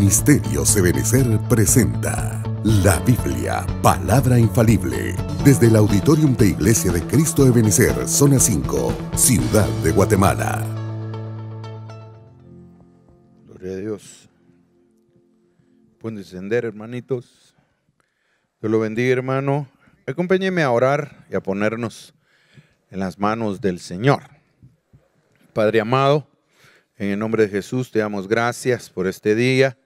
Ministerios Ebenecer presenta la Biblia, palabra infalible, desde el Auditorium de Iglesia de Cristo Ebenecer, Zona 5, Ciudad de Guatemala. Gloria a Dios. Pueden descender, hermanitos. Dios lo bendiga, hermano. Acompáñeme a orar y a ponernos en las manos del Señor. Padre amado, en el nombre de Jesús te damos gracias por este día.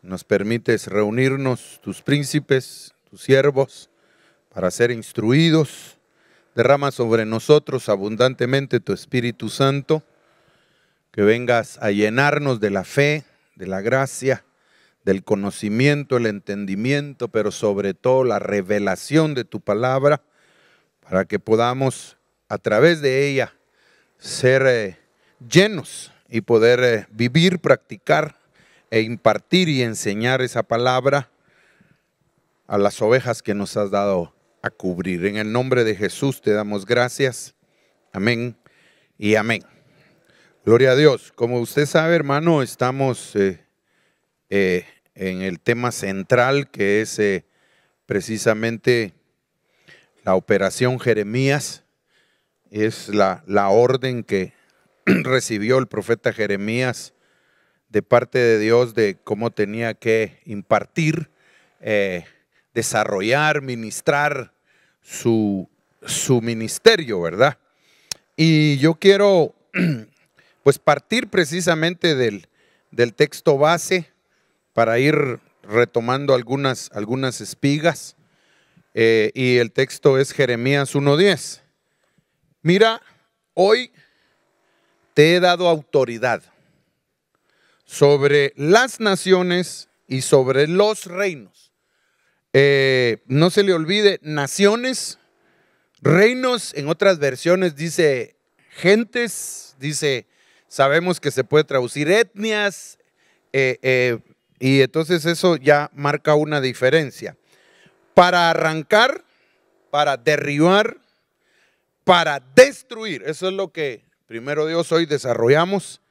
Nos permites reunirnos, tus príncipes, tus siervos, para ser instruidos. Derrama sobre nosotros abundantemente tu Espíritu Santo, que vengas a llenarnos de la fe, de la gracia, del conocimiento, el entendimiento, pero sobre todo la revelación de tu palabra, para que podamos a través de ella ser llenos y poder vivir, practicar e impartir y enseñar esa palabra a las ovejas que nos has dado a cubrir. En el nombre de Jesús te damos gracias. Amén y amén. Gloria a Dios. Como usted sabe, hermano, estamos en el tema central, que es precisamente la operación Jeremías. Es la orden que recibió el profeta Jeremías de parte de Dios de cómo tenía que impartir, desarrollar, ministrar su ministerio, ¿verdad? Y yo quiero pues partir precisamente del texto base para ir retomando algunas espigas, y el texto es Jeremías 1:10. Mira, hoy te he dado autoridad sobre las naciones y sobre los reinos. No se le olvide, naciones, reinos, en otras versiones dice gentes, dice, sabemos que se puede traducir etnias, y entonces eso ya marca una diferencia. Para arrancar, para derribar, para destruir, eso es lo que primero Dios hoy desarrollamos.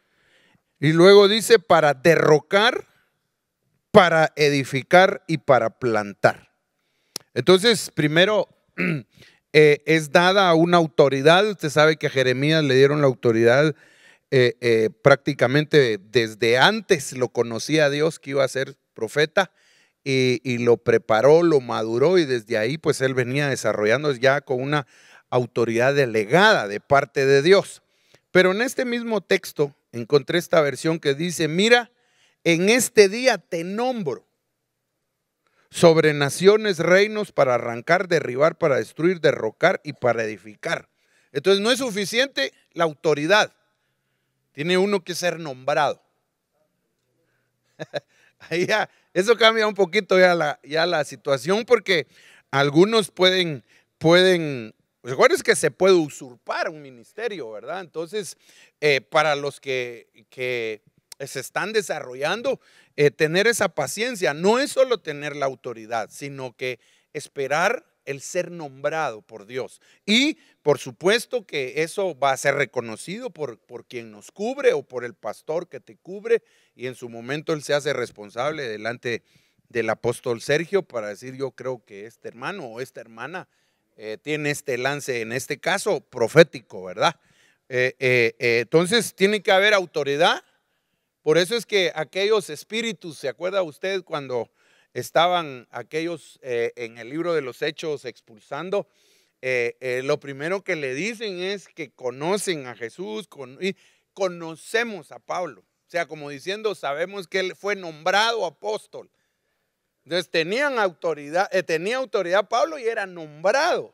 Y luego dice para derrocar, para edificar y para plantar. Entonces, primero es dada una autoridad. Usted sabe que a Jeremías le dieron la autoridad prácticamente desde antes. Lo conocía Dios que iba a ser profeta y lo preparó, lo maduró, y desde ahí pues él venía desarrollando ya con una autoridad delegada de parte de Dios. Pero en este mismo texto encontré esta versión que dice, mira, en este día te nombro sobre naciones, reinos, para arrancar, derribar, para destruir, derrocar y para edificar. Entonces no es suficiente la autoridad, tiene uno que ser nombrado. Ahí ya, eso cambia un poquito ya la situación, porque algunos pueden recuerden que se puede usurpar un ministerio, ¿verdad? Entonces, para los que se están desarrollando, tener esa paciencia no es solo tener la autoridad, sino que esperar el ser nombrado por Dios. Y por supuesto que eso va a ser reconocido por quien nos cubre o por el pastor que te cubre, y en su momento él se hace responsable delante del apóstol Sergio para decir, yo creo que este hermano o esta hermana tiene este lance, en este caso profético, ¿verdad? Entonces tiene que haber autoridad. Por eso es que aquellos espíritus, ¿se acuerda usted cuando estaban aquellos en el libro de los Hechos expulsando? Lo primero que le dicen es que conocen a Jesús y conocemos a Pablo. O sea, como diciendo, sabemos que él fue nombrado apóstol. Entonces tenía autoridad Pablo y era nombrado.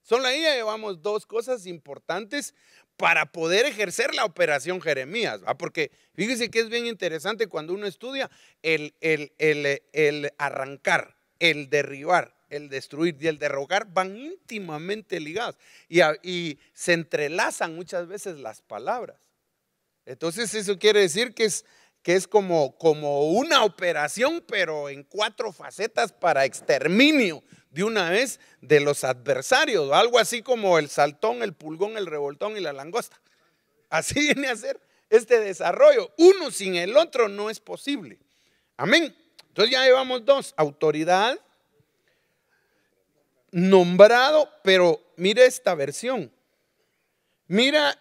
Solo ahí llevamos dos cosas importantes para poder ejercer la operación Jeremías, ¿va? Porque fíjese que es bien interesante cuando uno estudia el arrancar, el derribar, el destruir y el derrocar van íntimamente ligados y se entrelazan muchas veces las palabras. Entonces eso quiere decir que es como una operación, pero en 4 facetas para exterminio de una vez de los adversarios, algo así como el saltón, el pulgón, el revoltón y la langosta. Así viene a ser este desarrollo. Uno sin el otro no es posible. Amén. Entonces ya llevamos dos: autoridad, nombrado, pero mira esta versión. Mira,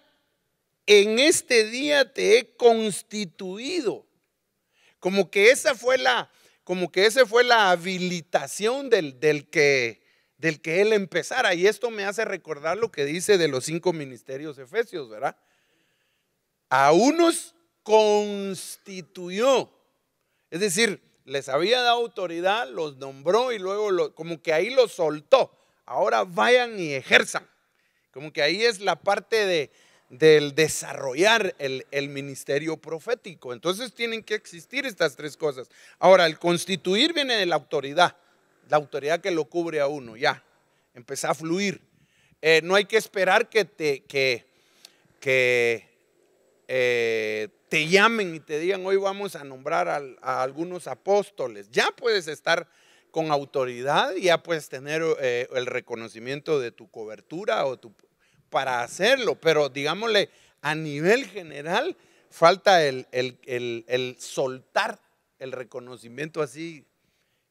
en este día te he constituido. Como que esa fue la habilitación del que él empezara. Y esto me hace recordar lo que dice de los 5 ministerios efesios, ¿verdad? A unos constituyó. Es decir, les había dado autoridad, los nombró y luego como que ahí los soltó. Ahora vayan y ejerzan. Como que ahí es la parte del desarrollar el ministerio profético. Entonces tienen que existir estas 3 cosas. Ahora, el constituir viene de la autoridad que lo cubre a uno. Ya, empezó a fluir. No hay que esperar que te llamen y te digan: hoy vamos a nombrar a algunos apóstoles. Ya puedes estar con autoridad y ya puedes tener el reconocimiento de tu cobertura para hacerlo, pero digámosle, a nivel general falta el soltar el reconocimiento así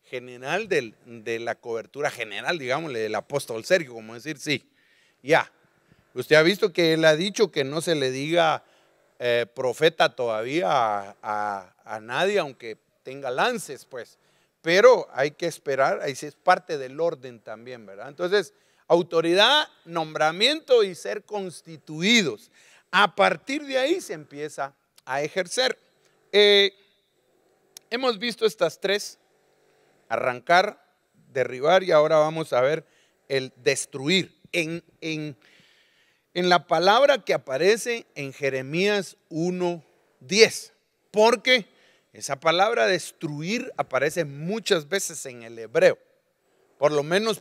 general de la cobertura general, digámosle, del apóstol Sergio, como decir: sí, ya. Usted ha visto que él ha dicho que no se le diga profeta todavía a nadie, aunque tenga lances, pues, pero hay que esperar, ahí sí es parte del orden también, ¿verdad? Entonces, autoridad, nombramiento y ser constituidos. A partir de ahí se empieza a ejercer. Hemos visto estas 3: arrancar, derribar, y ahora vamos a ver el destruir. En la palabra que aparece en Jeremías 1:10, porque esa palabra destruir aparece muchas veces en el hebreo. Por lo menos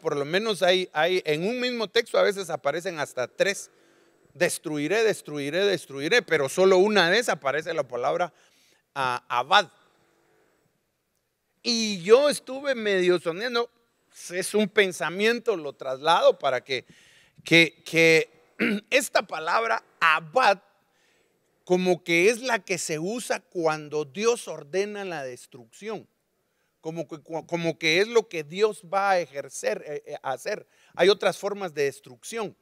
hay en un mismo texto a veces aparecen hasta 3: destruiré, destruiré, destruiré, pero solo una vez aparece la palabra abad. Y yo estuve medio sonando, es un pensamiento, lo traslado para que esta palabra abad como que es la que se usa cuando Dios ordena la destrucción. Como que es lo que Dios va a ejercer, a hacer. Hay otras formas de destrucción,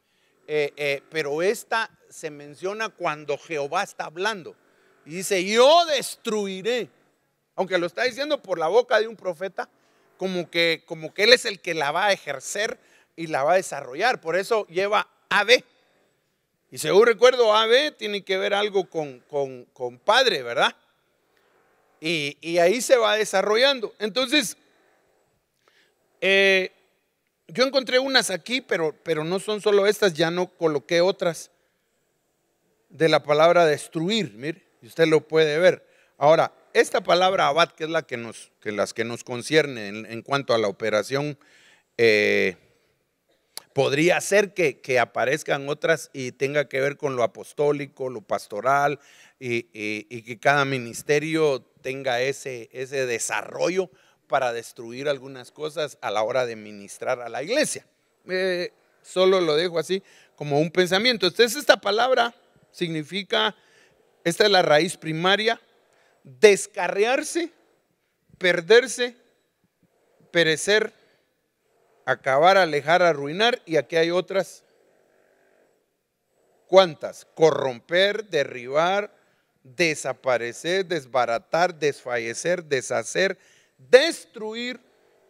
pero esta se menciona cuando Jehová está hablando y dice: yo destruiré. Aunque lo está diciendo por la boca de un profeta, como que él es el que la va a ejercer y la va a desarrollar. Por eso lleva AB. Y según recuerdo, AB tiene que ver algo con padre, ¿verdad? Y ahí se va desarrollando. Entonces, yo encontré unas aquí, pero no son solo estas, ya no coloqué otras de la palabra destruir. Mire, usted lo puede ver. Ahora, esta palabra abad, que es las que nos concierne en cuanto a la operación, podría ser que aparezcan otras y tenga que ver con lo apostólico, lo pastoral, y que cada ministerio tenga ese desarrollo para destruir algunas cosas a la hora de ministrar a la iglesia. Solo lo dejo así como un pensamiento. Entonces, esta palabra significa, esta es la raíz primaria: descarriarse, perderse, perecer, acabar, alejar, arruinar. Y aquí hay otras. ¿Cuántas? Corromper, derribar, desaparecer, desbaratar, desfallecer, deshacer, destruir,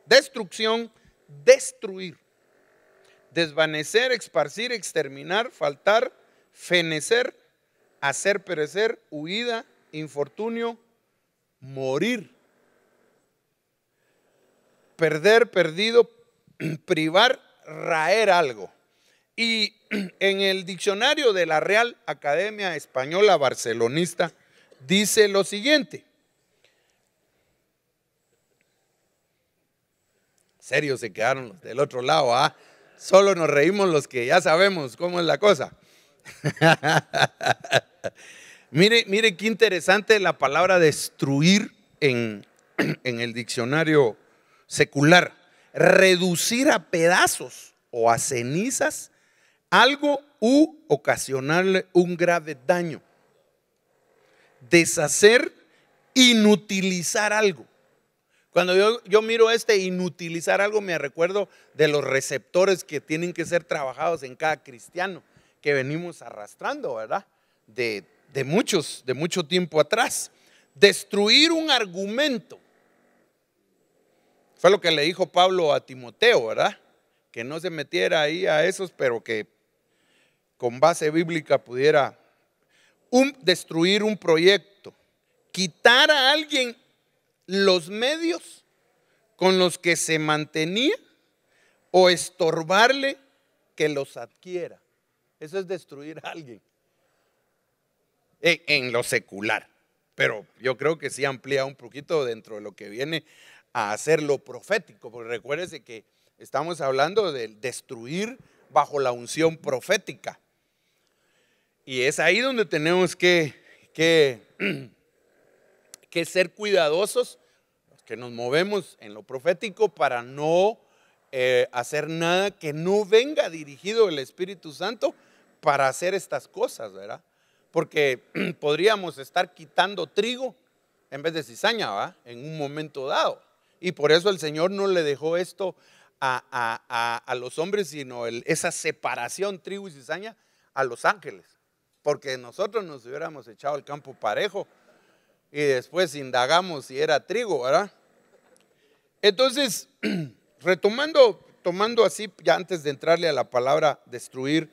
destrucción, destruir, desvanecer, esparcir, exterminar, faltar, fenecer, hacer perecer, huida, infortunio, morir, perder, perdido, privar, raer algo. Y en el diccionario de la Real Academia Española Barcelonista dice lo siguiente. Serio se quedaron los del otro lado, ¿ah? Solo nos reímos los que ya sabemos cómo es la cosa. Mire qué interesante la palabra destruir en el diccionario secular. Reducir a pedazos o a cenizas algo u ocasionarle un grave daño. Deshacer, inutilizar algo. Cuando yo miro inutilizar algo, me recuerdo de los receptores que tienen que ser trabajados en cada cristiano, que venimos arrastrando, ¿verdad? De mucho tiempo atrás. Destruir un argumento. Fue lo que le dijo Pablo a Timoteo, ¿verdad? Que no se metiera ahí a esos, pero que con base bíblica pudiera destruir un proyecto. Quitar a alguien los medios con los que se mantenía o estorbarle que los adquiera. Eso es destruir a alguien en lo secular. Pero yo creo que sí amplía un poquito dentro de lo que viene a hacer lo profético, porque recuérdese que estamos hablando de destruir bajo la unción profética. Y es ahí donde tenemos que ser cuidadosos, que nos movemos en lo profético, para no hacer nada que no venga dirigido el Espíritu Santo para hacer estas cosas, ¿verdad? Porque podríamos estar quitando trigo en vez de cizaña, ¿verdad? En un momento dado. Y por eso el Señor no le dejó esto a los hombres, sino esa separación trigo y cizaña a los ángeles. Porque nosotros nos hubiéramos echado al campo parejo y después indagamos si era trigo, ¿verdad? Entonces, tomando así, ya antes de entrarle a la palabra destruir,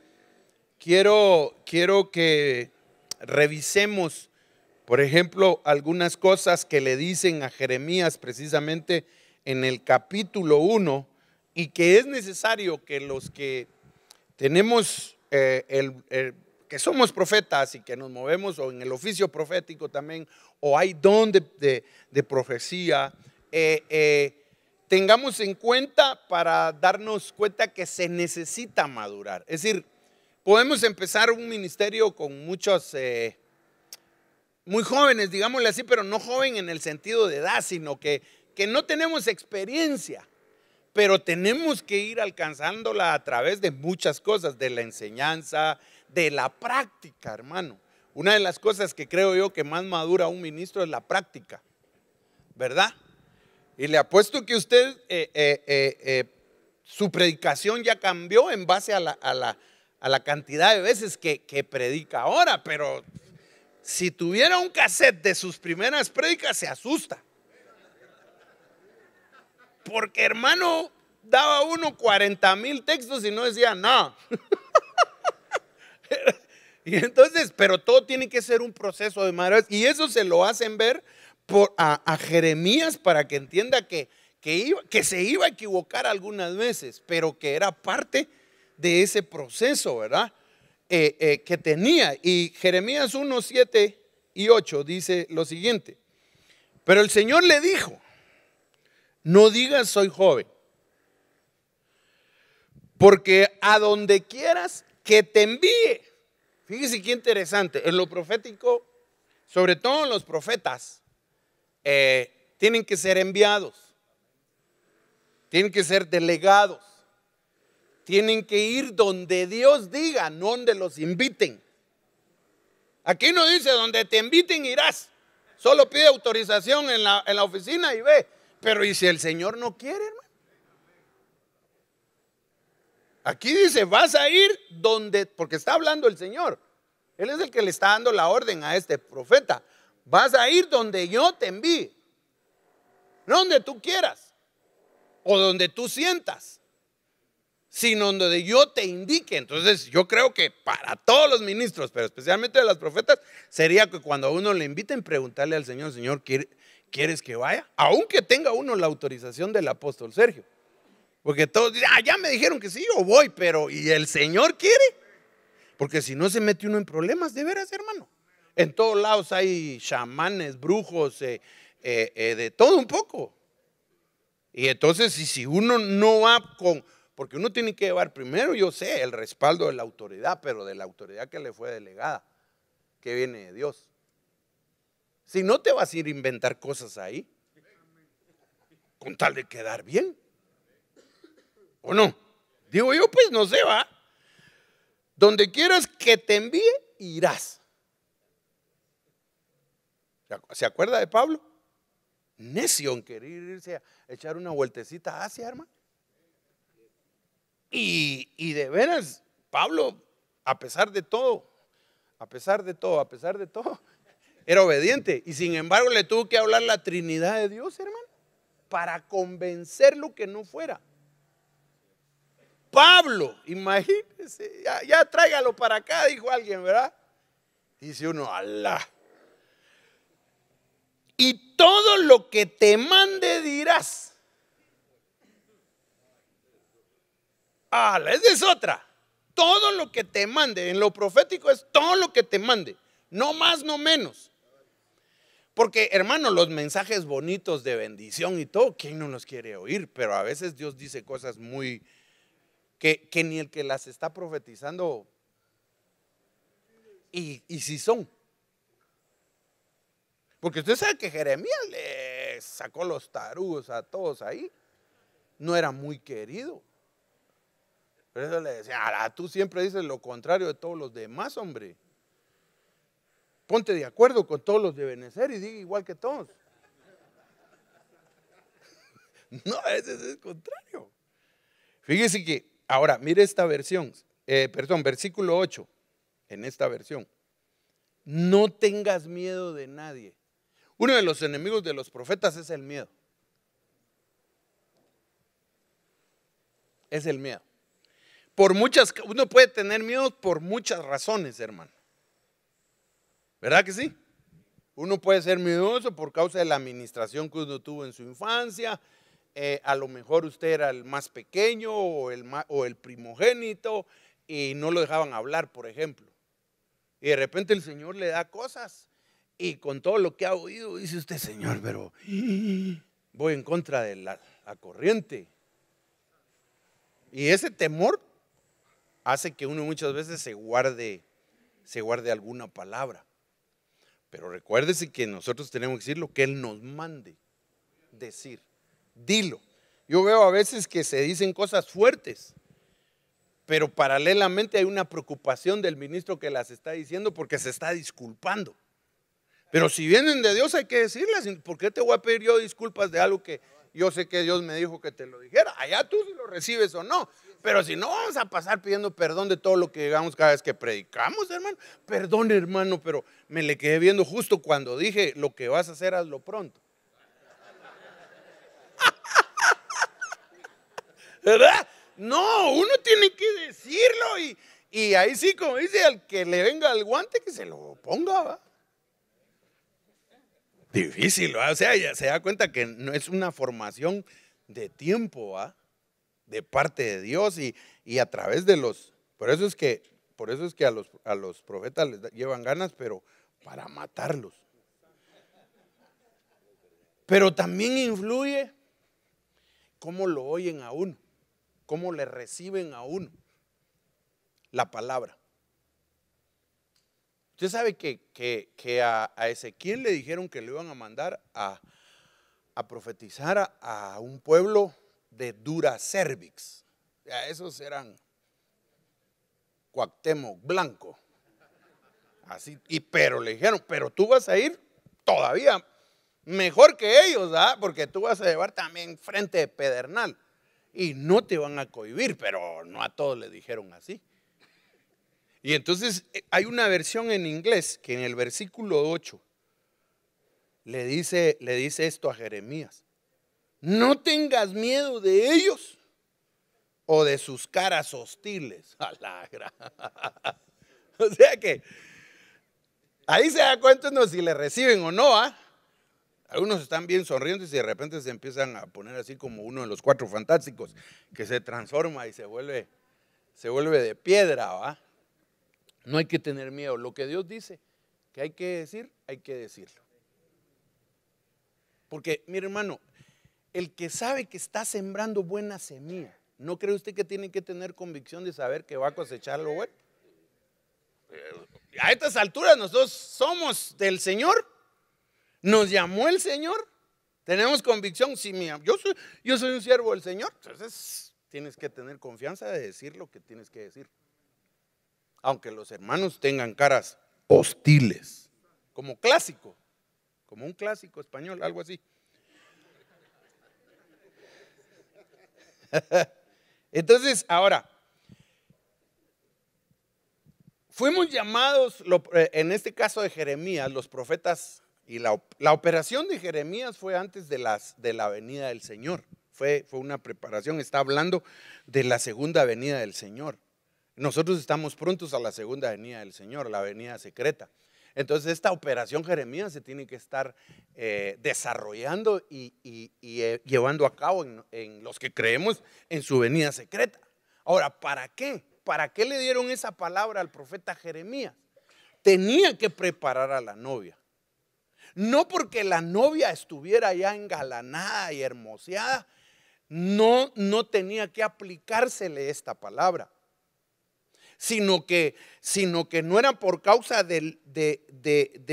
quiero que revisemos, por ejemplo, algunas cosas que le dicen a Jeremías precisamente en el capítulo 1, y que es necesario que los que tenemos que somos profetas y que nos movemos o en el oficio profético también, o hay don de profecía, tengamos en cuenta para darnos cuenta que se necesita madurar. Es decir, podemos empezar un ministerio con muchos muy jóvenes, digámosle así, pero no joven en el sentido de edad, sino que no tenemos experiencia, pero tenemos que ir alcanzándola a través de muchas cosas, de la enseñanza, de la práctica, hermano. Una de las cosas que creo yo que más madura un ministro es la práctica, ¿verdad? Y le apuesto que usted, su predicación ya cambió en base a la cantidad de veces que predica ahora, pero si tuviera un cassette de sus primeras prédicas se asusta. Porque, hermano, daba uno 40,000 textos y no decía no. Y entonces, pero todo tiene que ser un proceso de madurez, y eso se lo hacen ver a Jeremías para que entienda que se iba a equivocar algunas veces, pero que era parte de ese proceso, ¿verdad? Que tenía. Y Jeremías 1, 7 y 8 dice lo siguiente: pero el Señor le dijo, no digas soy joven, porque a donde quieras que te envíe. Fíjese qué interesante, en lo profético, sobre todo los profetas, tienen que ser enviados, tienen que ser delegados, tienen que ir donde Dios diga, no donde los inviten. Aquí no dice donde te inviten irás, solo pide autorización en la oficina y ve. Pero ¿y si el Señor no quiere, hermano? Aquí dice, vas a ir donde, porque está hablando el Señor. Él es el que le está dando la orden a este profeta. Vas a ir donde yo te envíe. No donde tú quieras o donde tú sientas, sino donde yo te indique. Entonces yo creo que para todos los ministros, pero especialmente de las profetas, sería que cuando a uno le inviten, preguntarle al Señor, Señor, ¿quieres que vaya? Aunque tenga uno la autorización del apóstol Sergio. Porque todos dicen, ya me dijeron que sí, yo voy, pero ¿y el Señor quiere? Porque si no se mete uno en problemas, de veras, hermano. En todos lados hay chamanes, brujos, de todo un poco. Y entonces, si uno no va porque uno tiene que llevar primero, yo sé, el respaldo de la autoridad, pero de la autoridad que le fue delegada, que viene de Dios. Si no, te vas a ir a inventar cosas ahí, con tal de quedar bien. ¿O no? Digo yo, pues no sé, va. Donde quieras que te envíe, irás. ¿Se acuerda de Pablo? necio en querer irse a echar una vueltecita a Asia, hermano. Y de veras, Pablo, a pesar de todo, era obediente. Y sin embargo le tuvo que hablar la Trinidad de Dios, hermano, para convencerlo que no fuera. Pablo, imagínese, ya tráigalo para acá, dijo alguien, ¿verdad? Dice uno, Alá. Y todo lo que te mande dirás. Esa es otra. Todo lo que te mande, en lo profético es todo lo que te mande, no más, no menos. Porque, hermano, los mensajes bonitos de bendición y todo, ¿quién no los quiere oír? Pero a veces Dios dice cosas muy que ni el que las está profetizando y si son. Porque usted sabe que Jeremías le sacó los tarugos a todos ahí. No era muy querido. Por eso le decía, tú siempre dices lo contrario de todos los demás, hombre. Ponte de acuerdo con todos los de Benecer y diga igual que todos. No, ese es el contrario. Fíjese que, ahora, mire esta versión, versículo 8, en esta versión. No tengas miedo de nadie. Uno de los enemigos de los profetas es el miedo. Es el miedo. Uno puede tener miedo por muchas razones, hermano. ¿Verdad que sí? Uno puede ser miedoso por causa de la administración que uno tuvo en su infancia. A lo mejor usted era el más pequeño o el primogénito y no lo dejaban hablar, por ejemplo. Y de repente el Señor le da cosas y con todo lo que ha oído dice usted, Señor, pero voy en contra de la corriente. Y ese temor hace que uno muchas veces se guarde alguna palabra. Pero recuérdese que nosotros tenemos que decir lo que Él nos mande decir. Dilo. Yo veo a veces que se dicen cosas fuertes, pero paralelamente hay una preocupación del ministro que las está diciendo porque se está disculpando. Pero si vienen de Dios hay que decirlas. ¿Por qué te voy a pedir yo disculpas de algo que yo sé que Dios me dijo que te lo dijera? Allá tú si lo recibes o no. Pero si no, vamos a pasar pidiendo perdón de todo lo que digamos cada vez que predicamos, hermano. Perdón, hermano, pero me le quedé viendo justo cuando dije lo que vas a hacer, hazlo pronto. ¿Verdad? No, uno tiene que decirlo y ahí sí, como dice, al que le venga el guante que se lo ponga, ¿va? Difícil, ¿va? O sea, ya se da cuenta que no es una formación de tiempo, ¿va? De parte de Dios y a través de por eso es que a los profetas les llevan ganas, pero para matarlos. Pero también influye cómo lo oyen a uno, cómo le reciben a uno la palabra. Usted sabe que a Ezequiel le dijeron que le iban a mandar a profetizar a un pueblo de dura cervix. Ya esos eran Cuauhtémoc Blanco. Así, pero le dijeron, pero tú vas a ir todavía mejor que ellos, ¿verdad? Porque tú vas a llevar también frente de pedernal y no te van a cohibir, pero no a todos le dijeron así. Y entonces hay una versión en inglés que en el versículo 8 le dice esto a Jeremías: no tengas miedo de ellos o de sus caras hostiles. O sea que ahí se da cuenta uno si le reciben o no, ¿ah? Algunos están bien sonrientes y de repente se empiezan a poner así como uno de los Cuatro Fantásticos que se transforma y se vuelve de piedra, ¿va? No hay que tener miedo. Lo que Dios dice que hay que decir, hay que decirlo. Porque, mire, hermano, el que sabe que está sembrando buena semilla, ¿no cree usted que tiene que tener convicción de saber que va a cosechar lo bueno? A estas alturas nosotros somos del Señor. Nos llamó el Señor. Tenemos convicción. Sí, yo soy un siervo del Señor. Entonces tienes que tener confianza de decir lo que tienes que decir. Aunque los hermanos tengan caras hostiles. Como un clásico español, algo así. Entonces, ahora, fuimos llamados, en este caso de Jeremías, los profetas, y la operación de Jeremías fue antes de la venida del Señor. Fue una preparación, está hablando de la segunda venida del Señor. Nosotros estamos prontos a la segunda venida del Señor, la venida secreta. Entonces esta operación Jeremías se tiene que estar desarrollando y llevando a cabo en los que creemos en su venida secreta. Ahora, ¿para qué? ¿Para qué le dieron esa palabra al profeta Jeremías? Tenía que preparar a la novia. No porque la novia estuviera ya engalanada y hermoseada, no tenía que aplicársele esta palabra. Sino que no era por causa de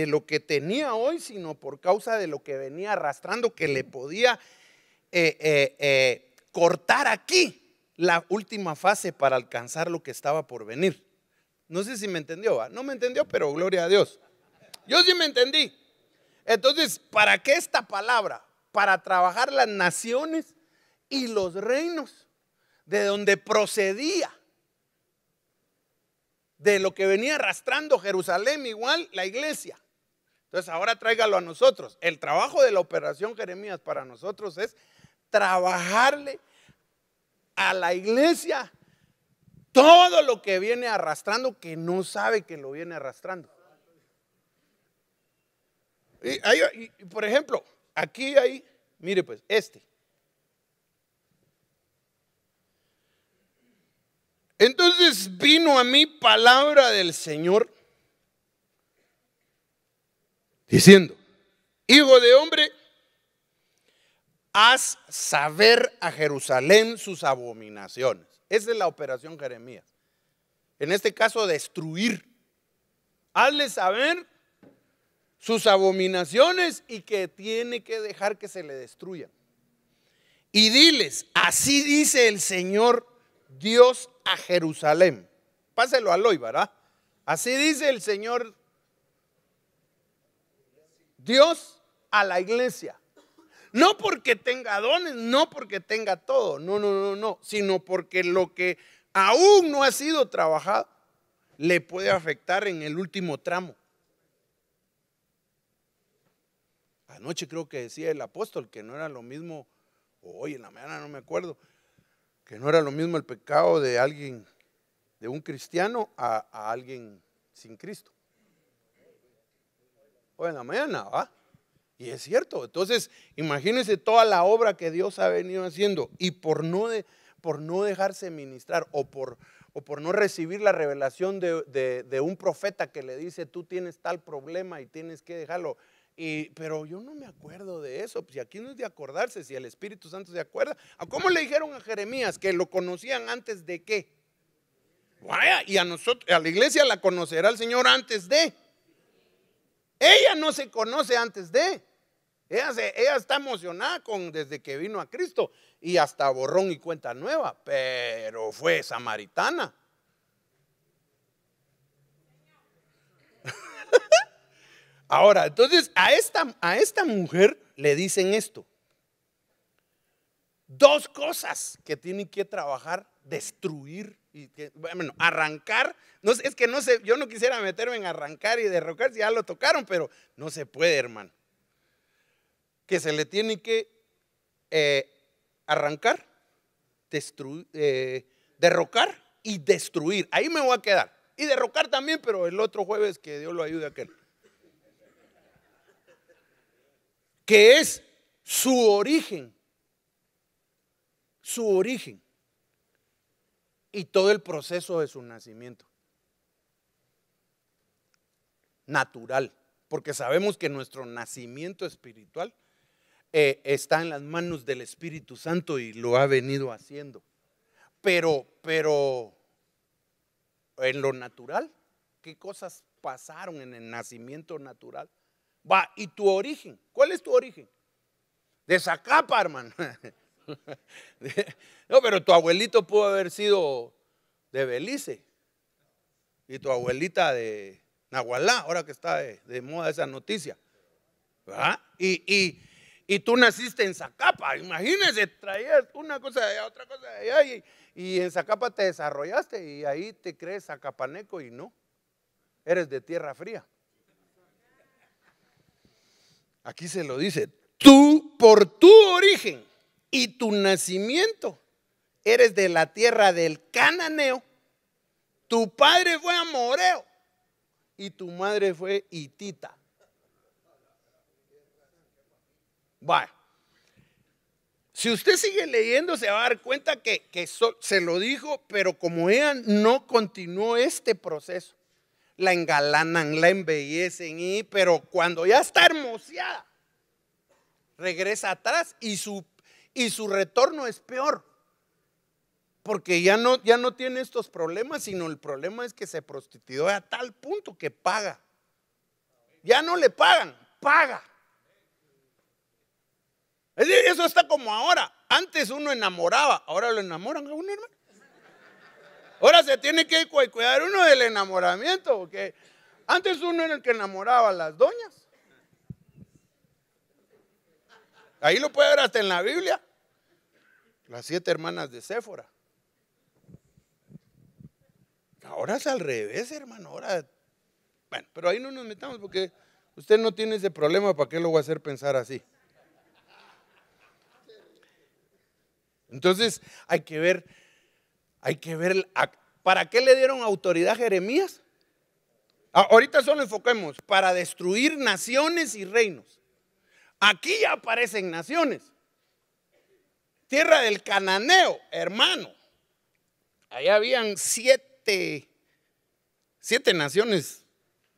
lo que tenía hoy, sino por causa de lo que venía arrastrando, que le podía cortar aquí la última fase para alcanzar lo que estaba por venir. No sé si me entendió, ¿va? No me entendió, pero gloria a Dios. Yo sí me entendí. Entonces, ¿para qué esta palabra? Para trabajar las naciones y los reinos de donde procedía, de lo que venía arrastrando Jerusalén, igual la iglesia. Entonces ahora tráigalo a nosotros. El trabajo de la operación Jeremías para nosotros es trabajarle a la iglesia todo lo que viene arrastrando, que no sabe que lo viene arrastrando. Y por ejemplo, aquí hay, mire pues, Entonces vino a mí palabra del Señor diciendo: hijo de hombre, haz saber a Jerusalén sus abominaciones. Esa es la operación Jeremías. En este caso, destruir. Hazle saber sus abominaciones y que tiene que dejar que se le destruyan. Y diles: así dice el Señor Dios a Jerusalén. Páselo al hoy, ¿verdad? Así dice el Señor Dios a la iglesia. No porque tenga dones, no porque tenga todo, no, sino porque lo que aún no ha sido trabajado le puede afectar en el último tramo. Anoche creo que decía el apóstol que no era lo mismo, o hoy en la mañana no me acuerdo, que no era lo mismo el pecado de alguien, de un cristiano a alguien sin Cristo. Hoy en la mañana, ¿va? Y es cierto. Entonces, imagínense toda la obra que Dios ha venido haciendo, y por no dejarse ministrar o por no recibir la revelación de un profeta que le dice: tú tienes tal problema y tienes que dejarlo. Pero yo no me acuerdo de eso. Si aquí no es de acordarse, si el Espíritu Santo se acuerda. ¿Cómo le dijeron a Jeremías? Que lo conocían antes de qué. Vaya, y a nosotros, a la iglesia la conocerá el Señor antes de. Ella no se conoce antes de. Ella está emocionada desde que vino a Cristo, y hasta borrón y cuenta nueva, pero fue samaritana. Ahora, entonces a esta mujer le dicen esto: dos cosas que tienen que trabajar, destruir y arrancar. No, es que no sé, yo no quisiera meterme en arrancar y derrocar, si ya lo tocaron, pero no se puede, hermano. Que se le tiene que arrancar, derrocar y destruir. Ahí me voy a quedar. Y derrocar también, pero el otro jueves que Dios lo ayude a aquel. Que es su origen. Su origen. Y todo el proceso de su nacimiento. Natural. Porque sabemos que nuestro nacimiento espiritual está en las manos del Espíritu Santo y lo ha venido haciendo. Pero en lo natural, ¿qué cosas pasaron en el nacimiento natural? Va, ¿y tu origen? ¿Cuál es tu origen? De Zacapa, hermano. No, pero tu abuelito pudo haber sido de Belice y tu abuelita de Nahualá, ahora que está de moda esa noticia. ¿Verdad? Y tú naciste en Zacapa, imagínense, traías una cosa de allá, otra cosa de allá, y en Zacapa te desarrollaste y ahí te crees zacapaneco y no, eres de tierra fría. Aquí se lo dice, tú por tu origen y tu nacimiento eres de la tierra del cananeo, tu padre fue amoreo y tu madre fue hitita. Vaya, si usted sigue leyendo se va a dar cuenta que se lo dijo, pero como ella no continuó este proceso, la engalanan, la embellecen, pero cuando ya está hermoseada, regresa atrás y su retorno es peor, porque ya no tiene estos problemas, sino el problema es que se prostituyó a tal punto que paga. Ya no le pagan, paga. Eso está como ahora. Antes uno enamoraba, ahora lo enamoran a uno, hermano. Ahora se tiene que cuidar uno del enamoramiento, porque antes uno era el que enamoraba a las doñas. Ahí lo puede ver hasta en la Biblia. Las 7 hermanas de Séfora. Ahora es al revés, hermano. Ahora, bueno, pero ahí no nos metamos porque usted no tiene ese problema. ¿Para qué lo voy a hacer pensar así? Entonces hay que ver, ¿para qué le dieron autoridad a Jeremías? Ahorita solo enfoquemos, para destruir naciones y reinos. Aquí ya aparecen naciones. Tierra del cananeo, hermano. Allá habían 7 naciones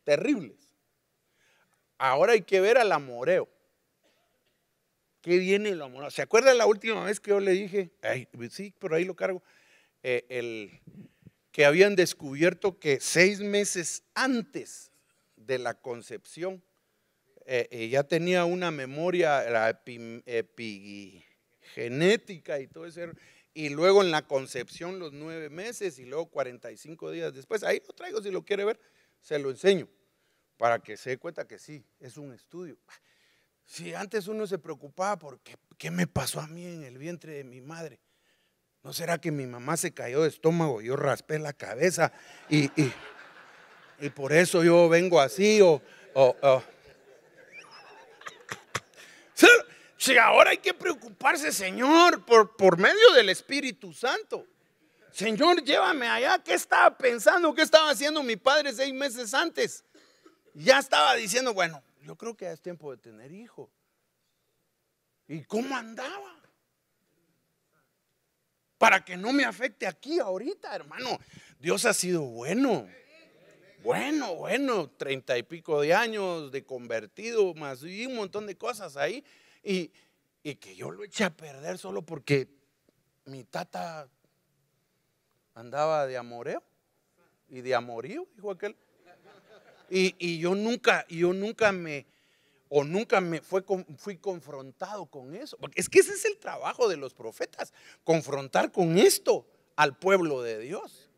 terribles. Ahora hay que ver al amoreo. ¿Qué viene el amoreo? ¿Se acuerda la última vez que yo le dije? Ay, sí, por ahí lo cargo. Que habían descubierto que 6 meses antes de la concepción ya tenía una memoria, la epigenética y todo eso. Y luego en la concepción los 9 meses y luego 45 días después. Ahí lo traigo, si lo quiere ver, se lo enseño para que se dé cuenta que sí, es un estudio. Si antes uno se preocupaba por qué me pasó a mí en el vientre de mi madre. ¿No será que mi mamá se cayó de estómago? Yo raspé la cabeza y por eso yo vengo así Sí, ahora hay que preocuparse, Señor, por medio del Espíritu Santo. Señor, llévame allá. ¿Qué estaba pensando? ¿Qué estaba haciendo mi padre 6 meses antes? Ya estaba diciendo, bueno, yo creo que ya es tiempo de tener hijo. ¿Y cómo andaba? Para que no me afecte aquí ahorita, hermano. Dios ha sido bueno. Bueno, 30 y pico de años de convertido, más y un montón de cosas ahí. Y que yo lo eché a perder solo porque mi tata andaba de amoreo y de amorío, dijo aquel. Y yo nunca fui confrontado con eso. Porque es que ese es el trabajo de los profetas, confrontar con esto al pueblo de Dios.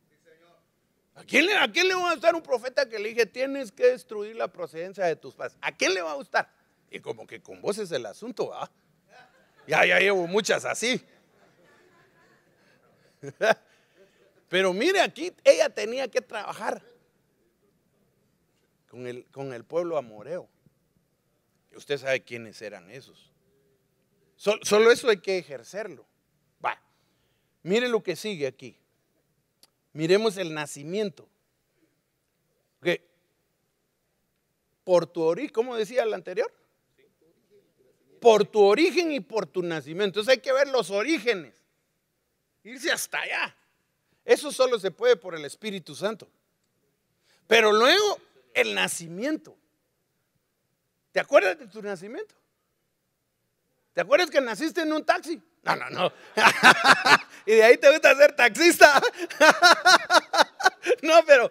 ¿A quién le va a gustar un profeta que le dije tienes que destruir la procedencia de tus padres? ¿A quién le va a gustar? Y como que con vos es el asunto, ¿va? Ya llevo muchas así. Pero mire, aquí ella tenía que trabajar con el pueblo amoreo. Usted sabe quiénes eran esos. Solo eso hay que ejercerlo. Va. Mire lo que sigue aquí. Miremos el nacimiento. Okay. Por tu origen, ¿cómo decía el anterior? Por tu origen y por tu nacimiento. Entonces hay que ver los orígenes. Irse hasta allá. Eso solo se puede por el Espíritu Santo. Pero luego el nacimiento. ¿Te acuerdas de tu nacimiento? ¿Te acuerdas que naciste en un taxi? No. Y de ahí te gusta ser taxista. No, pero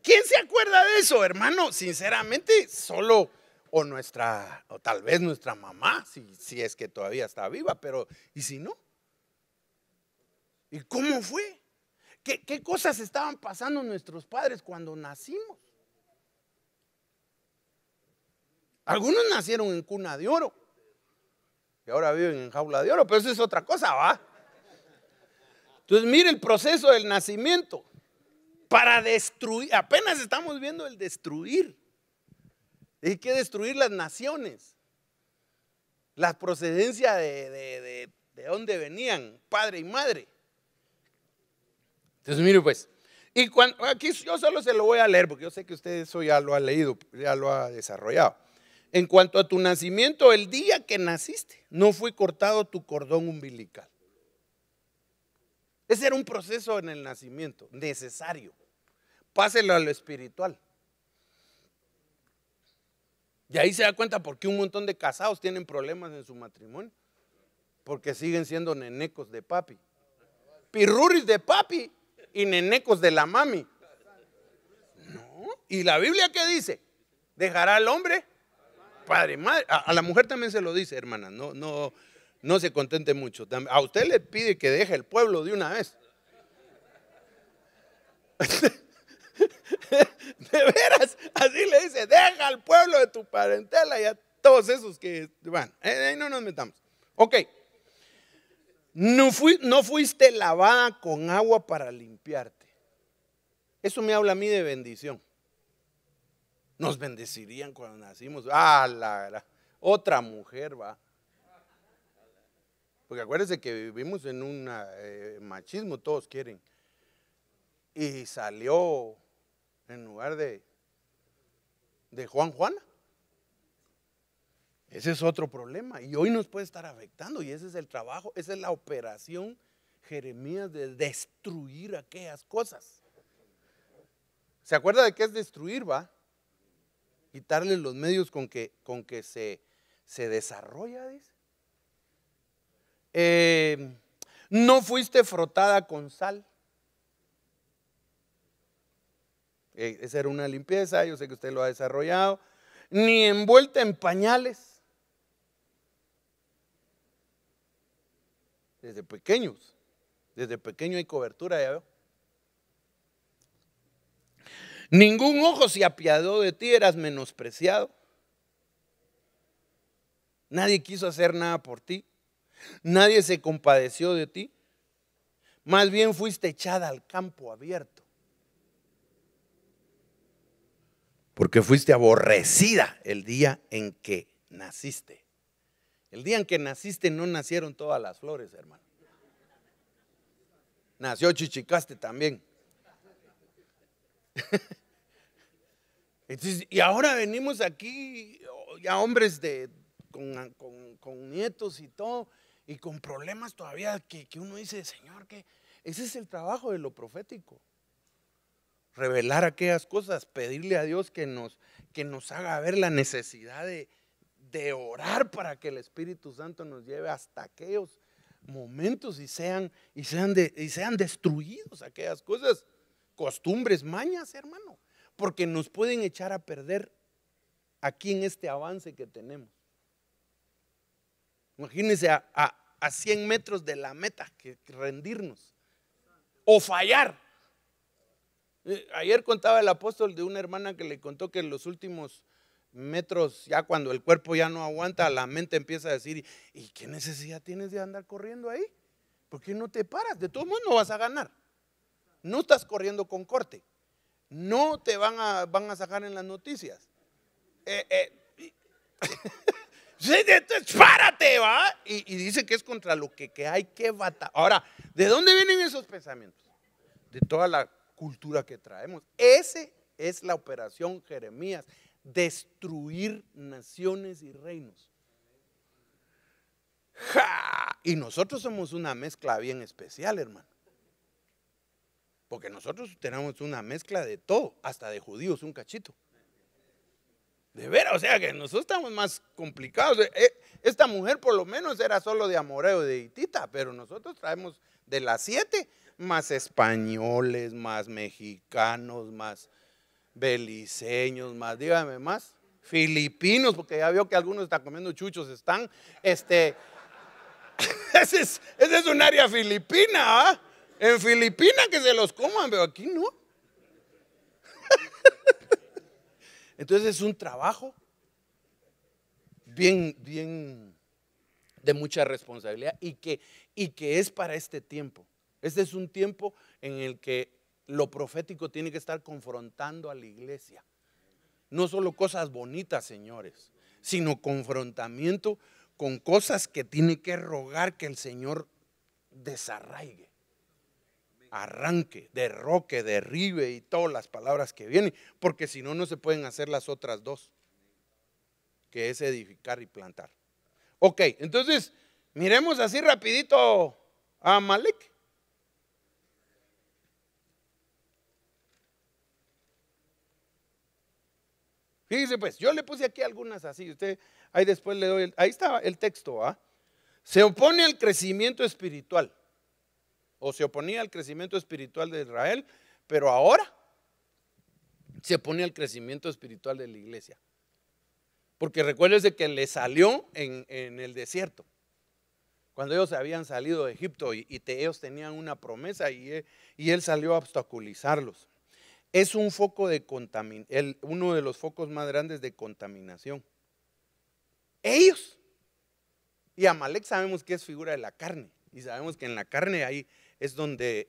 ¿quién se acuerda de eso, hermano? Sinceramente, solo o tal vez nuestra mamá, si es que todavía está viva, pero ¿y si no? ¿Y cómo fue? ¿Qué cosas estaban pasando nuestros padres cuando nacimos? Algunos nacieron en cuna de oro. que ahora viven en jaula de oro, pero eso es otra cosa, ¿va? Entonces mire el proceso del nacimiento. Para destruir, apenas estamos viendo el destruir. Hay que destruir las naciones. La procedencia de dónde venían, padre y madre. Entonces mire pues, y cuando, aquí yo solo se lo voy a leer porque yo sé que usted eso ya lo ha leído, ya lo ha desarrollado. En cuanto a tu nacimiento, el día que naciste, no fue cortado tu cordón umbilical. Ese era un proceso en el nacimiento, necesario. Páselo a lo espiritual. Y ahí se da cuenta por qué un montón de casados tienen problemas en su matrimonio. Porque siguen siendo nenecos de papi. Pirruris de papi y nenecos de la mami. No. ¿Y la Biblia qué dice? Dejará al hombre, padre y madre. A la mujer también se lo dice, hermana. No se contente mucho. A usted le pide que deje el pueblo de una vez. De veras, así le dice, deja al pueblo de tu parentela y a todos esos que van. Ahí no nos metamos. Ok. No fuiste lavada con agua para limpiarte. Eso me habla a mí de bendición. Nos bendecirían cuando nacimos. Otra mujer va. Porque acuérdense que vivimos en un machismo, todos quieren. Y salió en lugar de Juana. Ese es otro problema y hoy nos puede estar afectando y ese es el trabajo, esa es la operación Jeremías de destruir aquellas cosas. ¿Se acuerda de qué es destruir, va? Quitarle los medios con que se desarrolla, dice. No fuiste frotada con sal. Esa era una limpieza, yo sé que usted lo ha desarrollado. Ni envuelta en pañales. Desde pequeños. Desde pequeño hay cobertura, ya veo. Ningún ojo se apiadó de ti, eras menospreciado. Nadie quiso hacer nada por ti. Nadie se compadeció de ti. Más bien fuiste echada al campo abierto. Porque fuiste aborrecida el día en que naciste. El día en que naciste no nacieron todas las flores, hermano. Nació Chichicaste también. Entonces, y ahora venimos aquí, ya hombres con nietos y todo, y con problemas todavía que uno dice, Señor, que ese es el trabajo de lo profético. Revelar aquellas cosas, pedirle a Dios que nos haga ver la necesidad de orar para que el Espíritu Santo nos lleve hasta aquellos momentos y sean destruidos aquellas cosas, costumbres, mañas, hermano, porque nos pueden echar a perder aquí en este avance que tenemos. Imagínense a 100 metros de la meta que rendirnos o fallar. Ayer contaba el apóstol de una hermana que le contó que en los últimos metros, ya cuando el cuerpo ya no aguanta, la mente empieza a decir, ¿y qué necesidad tienes de andar corriendo ahí? ¿Por qué no te paras? De todos modos no vas a ganar. No estás corriendo con corte. No te van a sacar en las noticias. Párate, va. Y dice que es contra lo que hay que batallar. Ahora, ¿de dónde vienen esos pensamientos? De toda la cultura que traemos. Ese es la operación Jeremías, destruir naciones y reinos. ¡Ja! Y nosotros somos una mezcla bien especial, hermano. Porque nosotros tenemos una mezcla de todo, hasta de judíos un cachito. De veras, o sea que nosotros estamos más complicados. Esta mujer por lo menos era solo de amoreo, de hitita, pero nosotros traemos de las 7 más españoles, más mexicanos, más beliceños, más, dígame más, filipinos, porque ya veo que algunos están comiendo chuchos, están, ese es un área filipina, ¿ah? En Filipinas que se los coman, pero aquí no. Entonces es un trabajo bien de mucha responsabilidad y que es para este tiempo. Este es un tiempo en el que lo profético tiene que estar confrontando a la iglesia. No solo cosas bonitas, señores, sino confrontamiento con cosas que tiene que rogar que el Señor desarraigue, arranque, derroque, derribe y todas las palabras que vienen, porque si no, no se pueden hacer las otras dos, que es edificar y plantar. Ok, entonces miremos así rapidito a Amalek. Fíjese pues, yo le puse aquí algunas así, usted ahí después le doy, ahí está el texto, ¿ah? Se opone al crecimiento espiritual, o se oponía al crecimiento espiritual de Israel, pero ahora se opone al crecimiento espiritual de la iglesia. Porque recuérdese que le salió en el desierto, cuando ellos habían salido de Egipto y ellos tenían una promesa y él salió a obstaculizarlos. Es un foco de contaminación, uno de los focos más grandes de contaminación. Ellos. Y Amalek sabemos que es figura de la carne. Y sabemos que en la carne ahí es donde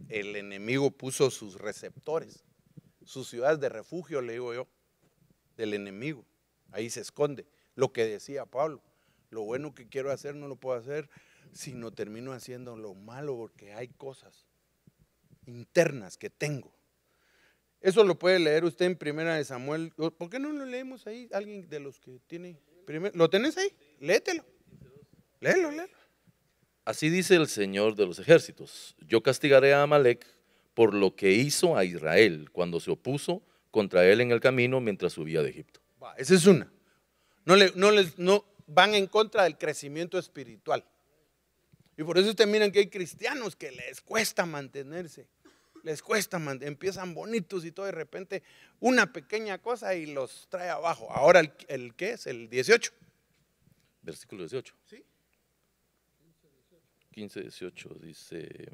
el enemigo puso sus receptores, sus ciudades de refugio, le digo yo, del enemigo. Ahí se esconde. Lo que decía Pablo, lo bueno que quiero hacer no lo puedo hacer, sino termino haciendo lo malo porque hay cosas internas que tengo. Eso lo puede leer usted en Primera de Samuel. ¿Por qué no lo leemos ahí? ¿Alguien de los que tiene? ¿Lo tenés ahí? Léetelo. Léelo. Así dice el Señor de los ejércitos: yo castigaré a Amalek por lo que hizo a Israel cuando se opuso contra él en el camino mientras subía de Egipto. Esa es una. No van en contra del crecimiento espiritual. Y por eso ustedes miran que hay cristianos que les cuesta mantenerse. Les cuesta, empiezan bonitos y todo, de repente una pequeña cosa y los trae abajo. Ahora, ¿el qué es? El 18. Versículo 18. ¿Sí? 15, 18 dice: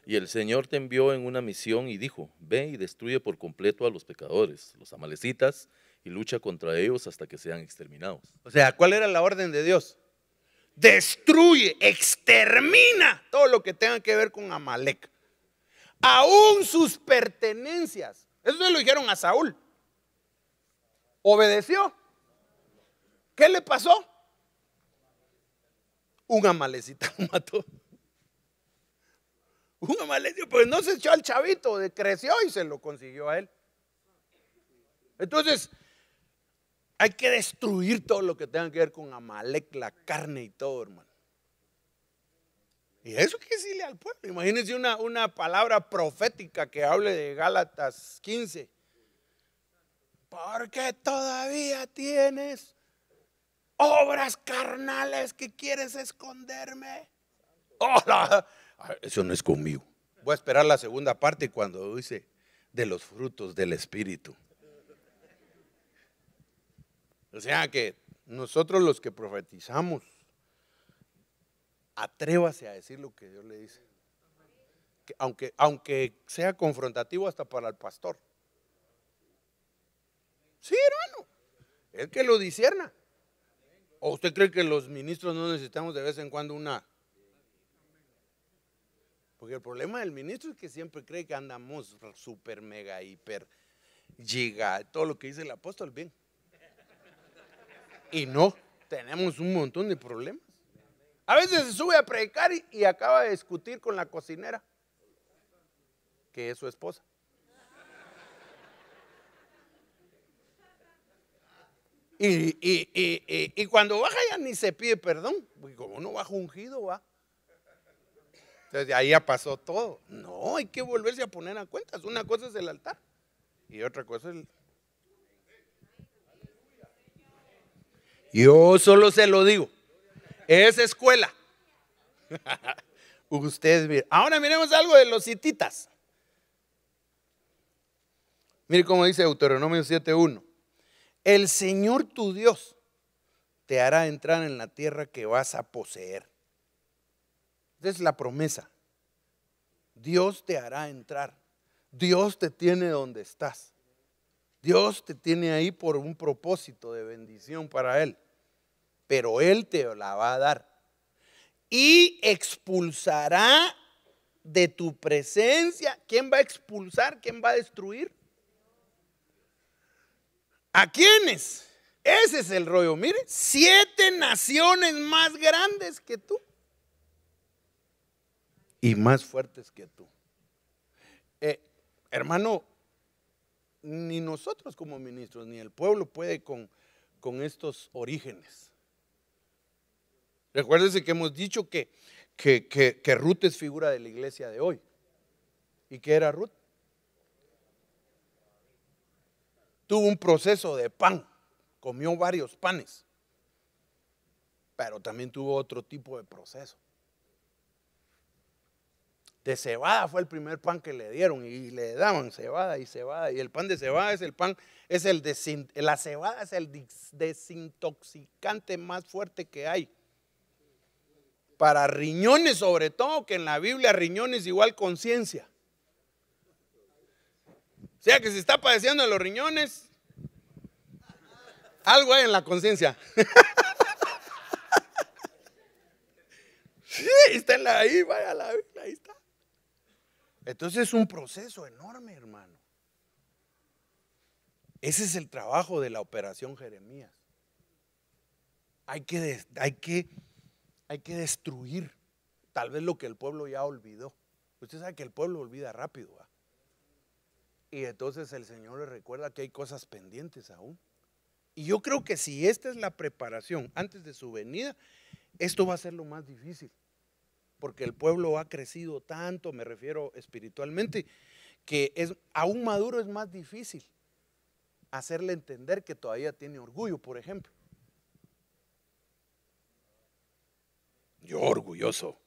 y el Señor te envió en una misión y dijo: ve y destruye por completo a los pecadores, los amalecitas, y lucha contra ellos hasta que sean exterminados. O sea, ¿cuál era la orden de Dios? Destruye, extermina todo lo que tenga que ver con Amalek. Aún sus pertenencias. Eso se lo dijeron a Saúl. Obedeció. ¿Qué le pasó? Un amalecita lo mató. Un amalecito, pues no se echó al chavito, creció y se lo consiguió a él. Entonces, hay que destruir todo lo que tenga que ver con Amalek, la carne y todo, hermano. Y eso hay que decirle al pueblo. Imagínense una palabra profética que hable de Gálatas 15. Porque todavía tienes obras carnales que quieres esconderme. ¡Hola! Eso no es conmigo. Voy a esperar la segunda parte cuando dice de los frutos del Espíritu. O sea que nosotros los que profetizamos, atrévase a decir lo que Dios le dice. Que aunque sea confrontativo hasta para el pastor. Sí, hermano. El que lo discierna. ¿O usted cree que los ministros no necesitamos de vez en cuando una? Porque el problema del ministro es que siempre cree que andamos super, mega, hiper, giga, todo lo que dice el apóstol, bien. Y no, tenemos un montón de problemas. A veces se sube a predicar y acaba de discutir con la cocinera, que es su esposa. Y cuando baja ya ni se pide perdón, porque como no baja ungido, va. Entonces ahí ya pasó todo. No, hay que volverse a poner a cuentas. Una cosa es el altar y otra cosa es Yo solo se lo digo. Es escuela. Ustedes miren. Ahora miremos algo de los hititas. Mire cómo dice Deuteronomio 7:1. El Señor tu Dios te hará entrar en la tierra que vas a poseer. Esa es la promesa. Dios te hará entrar. Dios te tiene donde estás. Dios te tiene ahí por un propósito de bendición para Él. pero Él te la va a dar. Y expulsará de tu presencia. ¿Quién va a expulsar? ¿Quién va a destruir? ¿A quiénes? Ese es el rollo. Mire, 7 naciones más grandes que tú y más fuertes que tú. Hermano, ni nosotros como ministros, ni el pueblo puede con estos orígenes. Recuérdense que hemos dicho que Ruth es figura de la iglesia de hoy. ¿Y qué era Ruth? Tuvo un proceso de pan, comió varios panes, pero también tuvo otro tipo de proceso. De cebada fue el primer pan que le dieron y le daban cebada, y el pan de cebada es el pan, la cebada es el desintoxicante más fuerte que hay. Para riñones sobre todo, que en la Biblia riñones igual conciencia. O sea que si está padeciendo de los riñones, algo hay en la conciencia. Sí, está ahí, vaya la Biblia, ahí está. Entonces es un proceso enorme, hermano. Ese es el trabajo de la operación Jeremías. Hay que destruir tal vez lo que el pueblo ya olvidó. Usted sabe que el pueblo olvida rápido, ¿va? Y entonces el Señor le recuerda que hay cosas pendientes aún. Y yo creo que si esta es la preparación antes de su venida, esto va a ser lo más difícil. Porque el pueblo ha crecido tanto, me refiero espiritualmente, que aún maduro es más difícil hacerle entender que todavía tiene orgullo, por ejemplo. Yo orgulloso.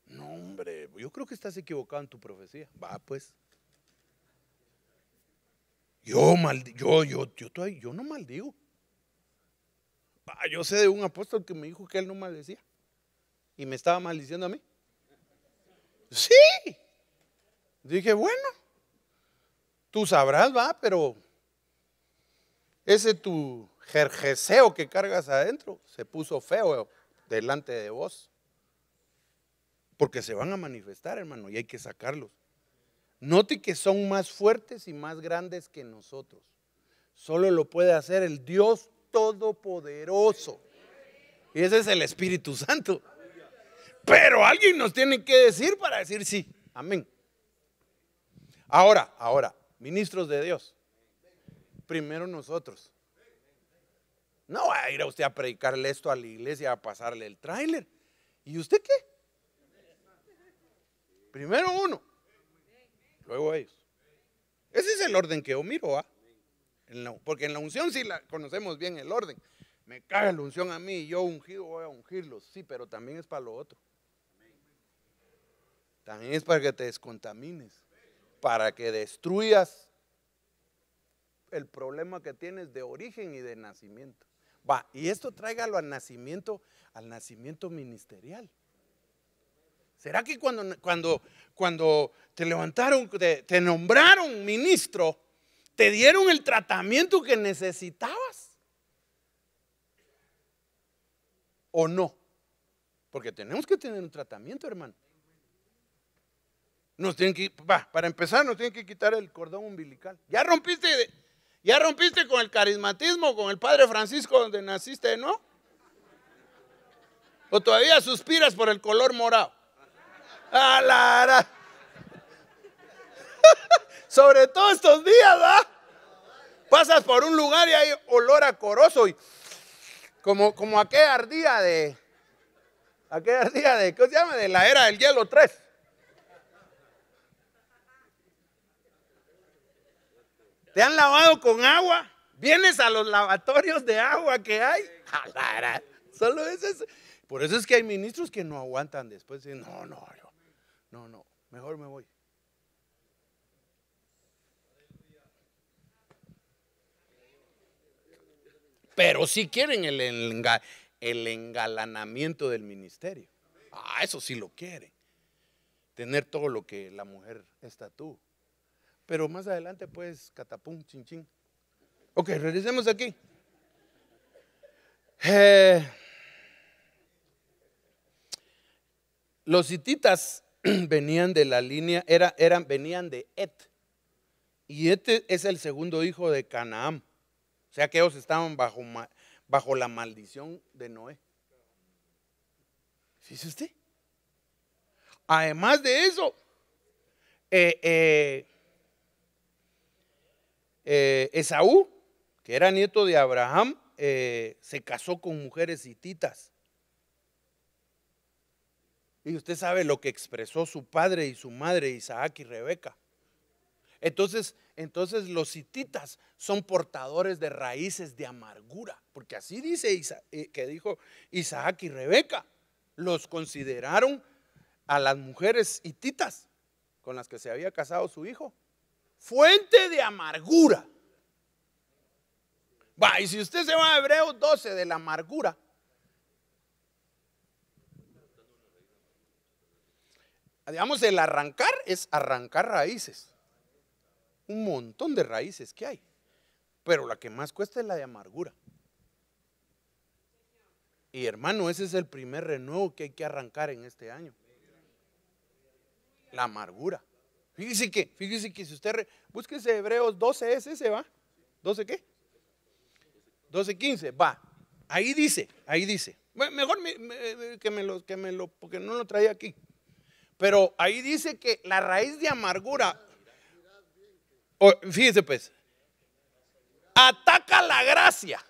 No, hombre, yo creo que estás equivocado en tu profecía. Va, pues. Yo no maldigo. Yo sé de un apóstol que me dijo que él no maldecía. Y me estaba maldiciendo a mí. Sí. Dije, bueno, tú sabrás, va, pero ese tu jerjeseo que cargas adentro se puso feo delante de vos. Porque se van a manifestar, hermano, y hay que sacarlos. Note que son más fuertes y más grandes que nosotros. Solo lo puede hacer el Dios Todopoderoso. Y ese es el Espíritu Santo. Pero alguien nos tiene que decir para decir sí. Amén. Ahora, ministros de Dios. Primero nosotros. No va a ir a usted a predicarle esto a la iglesia, a pasarle el tráiler. ¿Y usted qué? Primero uno, luego ellos. Ese es el orden que yo miro, ¿va? Porque en la unción sí la conocemos bien el orden. Me caga la unción a mí y yo ungido voy a ungirlos. Sí, pero también es para lo otro. También es para que te descontamines, para que destruyas el problema que tienes de origen y de nacimiento. Va, y esto tráigalo al nacimiento ministerial. ¿Será que cuando te levantaron, te nombraron ministro, te dieron el tratamiento que necesitabas? ¿O no? Porque tenemos que tener un tratamiento, hermano. Para empezar, nos tienen que quitar el cordón umbilical. Ya rompiste con el carismatismo, con el Padre Francisco donde naciste, ¿no? ¿O todavía suspiras por el color morado? Sobre todo estos días, ¿va? Pasas por un lugar y hay olor a corozo y como aquella ardilla de ¿cómo se llama? De la era del hielo 3. Te han lavado con agua, vienes a los lavatorios de agua que hay. Solo eso. Por eso es que hay ministros que no aguantan después. No, mejor me voy. Pero sí quieren el engalanamiento del ministerio. Eso sí lo quieren. Tener todo lo que la mujer está tú. Pero más adelante pues catapum, chin chin. Ok, regresemos aquí. Los hititas venían de la línea, venían de Et. Y Et es el segundo hijo de Canaán. O sea que ellos estaban bajo la maldición de Noé. ¿Fíjese usted? Además de eso, Esaú, que era nieto de Abraham, se casó con mujeres hititas. Y usted sabe lo que expresó su padre y su madre, Isaac y Rebeca. Entonces los hititas son portadores de raíces de amargura, porque así dice que dijo Isaac y Rebeca. Los consideraron a las mujeres hititas con las que se había casado su hijo fuente de amargura. Va, y si usted se va a Hebreos 12 de la amargura, digamos, el arrancar es arrancar raíces. Un montón de raíces que hay, pero la que más cuesta es la de amargura. Y hermano, ese es el primer renuevo que hay que arrancar en este año. La amargura. Fíjese que si usted búsquese Hebreos 12, ese va. ¿12 qué? 12:15, va. Ahí dice. Mejor porque no lo traía aquí. Pero ahí dice que la raíz de amargura, fíjese pues, ataca la gracia.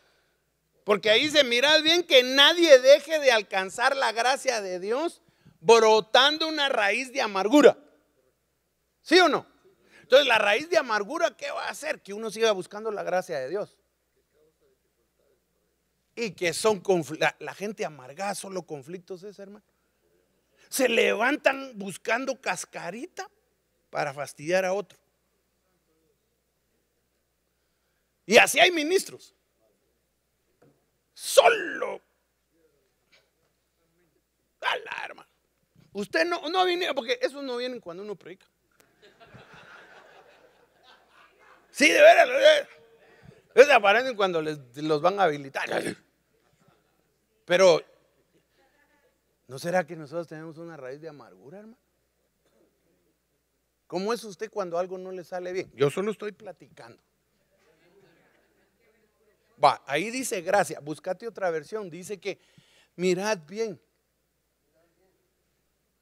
Porque ahí dice, mirad bien que nadie deje de alcanzar la gracia de Dios brotando una raíz de amargura. ¿Sí o no? Entonces la raíz de amargura, ¿qué va a hacer? Que uno siga buscando la gracia de Dios. Y que son la gente amargada, solo conflictos es, hermano. Se levantan buscando cascarita para fastidiar a otro. Y así hay ministros. Solo alarma. Usted no viene, porque esos no vienen cuando uno predica. Sí, de veras. Ellos aparecen cuando los van a habilitar. Pero ¿no será que nosotros tenemos una raíz de amargura, hermano? ¿Cómo es usted cuando algo no le sale bien? Yo solo estoy platicando. Va, ahí dice gracia. Búscate otra versión. Dice que mirad bien.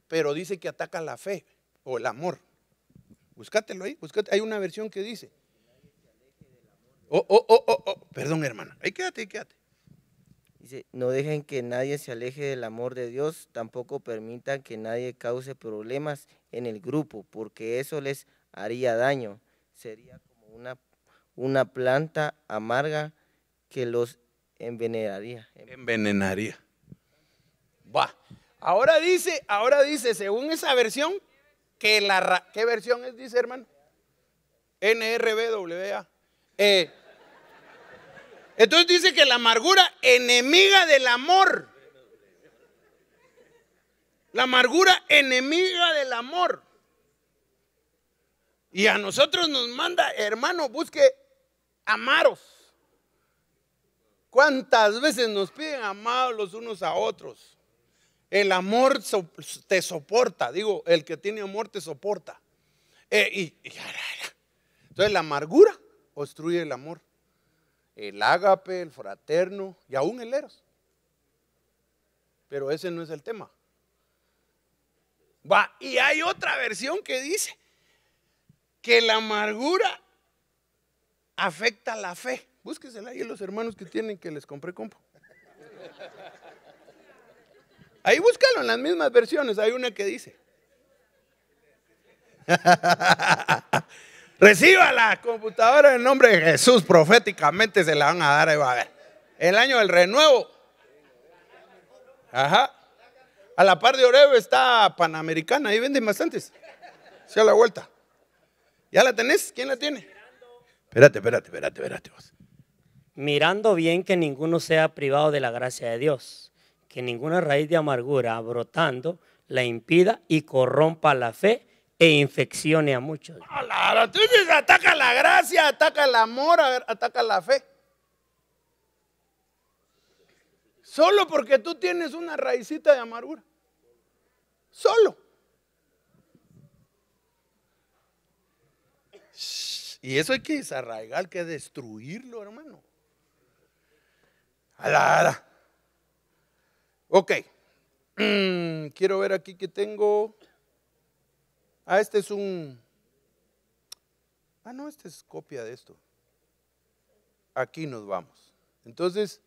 Pero dice que ataca la fe o el amor. Búscatelo ahí. Hay una versión que dice. Perdón, hermano. Ahí quédate. Dice, no dejen que nadie se aleje del amor de Dios, tampoco permitan que nadie cause problemas en el grupo, porque eso les haría daño. Sería como una planta amarga que los envenenaría. Va. Ahora dice, según esa versión, que ¿qué versión es? Dice, hermano. NRBWA. Entonces dice que la amargura, enemiga del amor. La amargura, enemiga del amor. Y a nosotros nos manda, hermano, busque amaros. ¿Cuántas veces nos piden amados los unos a otros? El amor te soporta. Digo, el que tiene amor te soporta. Entonces la amargura obstruye el amor. El ágape, el fraterno y aún el eros. Pero ese no es el tema. Va, y hay otra versión que dice que la amargura afecta la fe. Búsquesela ahí los hermanos que tienen, que les compré compo. Ahí búscalo en las mismas versiones. Hay una que dice reciba la computadora en nombre de Jesús, proféticamente se la van a dar. Ahí va a ver. El año del renuevo. Ajá. A la par de Oreo está Panamericana, ahí venden bastantes. Se da la vuelta. ¿Ya la tenés? ¿Quién la tiene? Espérate vos. Mirando bien que ninguno sea privado de la gracia de Dios, que ninguna raíz de amargura brotando la impida y corrompa la fe e infeccione a muchos. Entonces ataca la gracia, ataca el amor, ataca la fe. Solo porque tú tienes una raicita de amargura. Solo. Y eso hay que desarraigar, hay que destruirlo, hermano. Ala. Ok. Quiero ver aquí que tengo. Este es un. No, este es copia de esto. Aquí nos vamos. Entonces,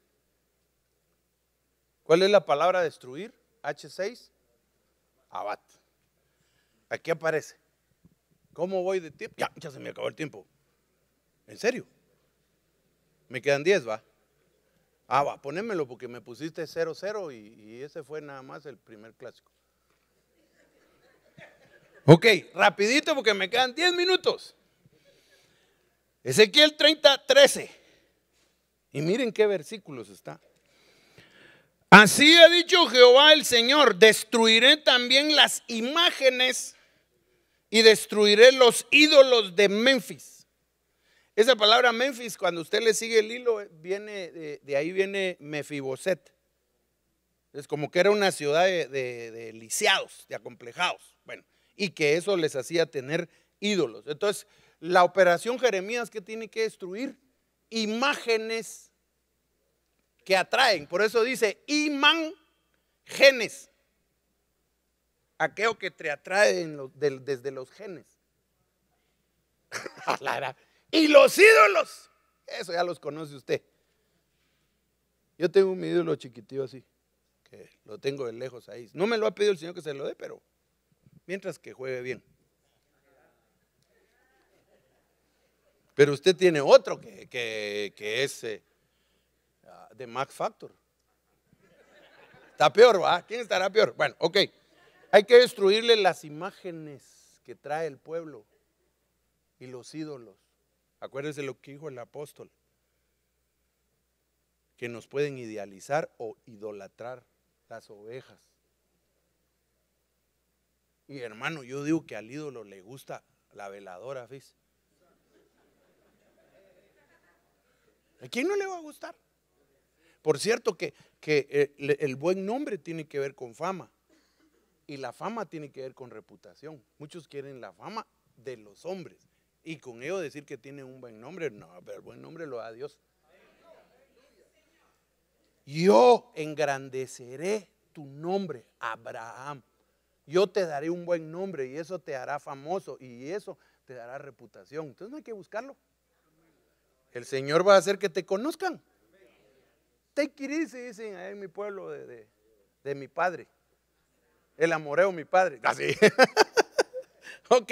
¿cuál es la palabra destruir? H6. Abat. Aquí aparece. ¿Cómo voy de tiempo? Ya se me acabó el tiempo. ¿En serio? Me quedan 10, ¿va? Va, ponémelo porque me pusiste 0-0 y ese fue nada más el primer clásico. Ok, rapidito porque me quedan 10 minutos. Ezequiel 30:13. Y miren qué versículos está. Así ha dicho Jehová el Señor, destruiré también las imágenes y destruiré los ídolos de Memphis. Esa palabra Memphis, cuando usted le sigue el hilo, viene de ahí viene Mefiboset. Es como que era una ciudad de lisiados, de acomplejados. Bueno, y que eso les hacía tener ídolos. Entonces, la operación Jeremías, ¿qué tiene que destruir? Imágenes que atraen. Por eso dice, imán genes. Aquello que te atrae desde los genes. Y los ídolos, eso ya los conoce usted. Yo tengo mi ídolo chiquitillo así, que lo tengo de lejos ahí. No me lo ha pedido el Señor que se lo dé, pero mientras que juegue bien. Pero usted tiene otro que es de Max Factor. Está peor, ¿va? ¿Quién estará peor? Bueno, ok. Hay que destruirle las imágenes que trae el pueblo y los ídolos. Acuérdese lo que dijo el apóstol, que nos pueden idealizar o idolatrar las ovejas. Y hermano, yo digo que al ídolo le gusta la veladora, ¿ves? ¿A quién no le va a gustar? Por cierto que el buen nombre tiene que ver con fama y la fama tiene que ver con reputación. Muchos quieren la fama de los hombres. Y con ello decir que tiene un buen nombre, no, pero el buen nombre lo da Dios. Yo engrandeceré tu nombre, Abraham. Yo te daré un buen nombre y eso te hará famoso y eso te dará reputación. Entonces no hay que buscarlo. El Señor va a hacer que te conozcan. Take it easy, dicen ahí en mi pueblo de mi padre. El amoreo, mi padre. Así. Ok.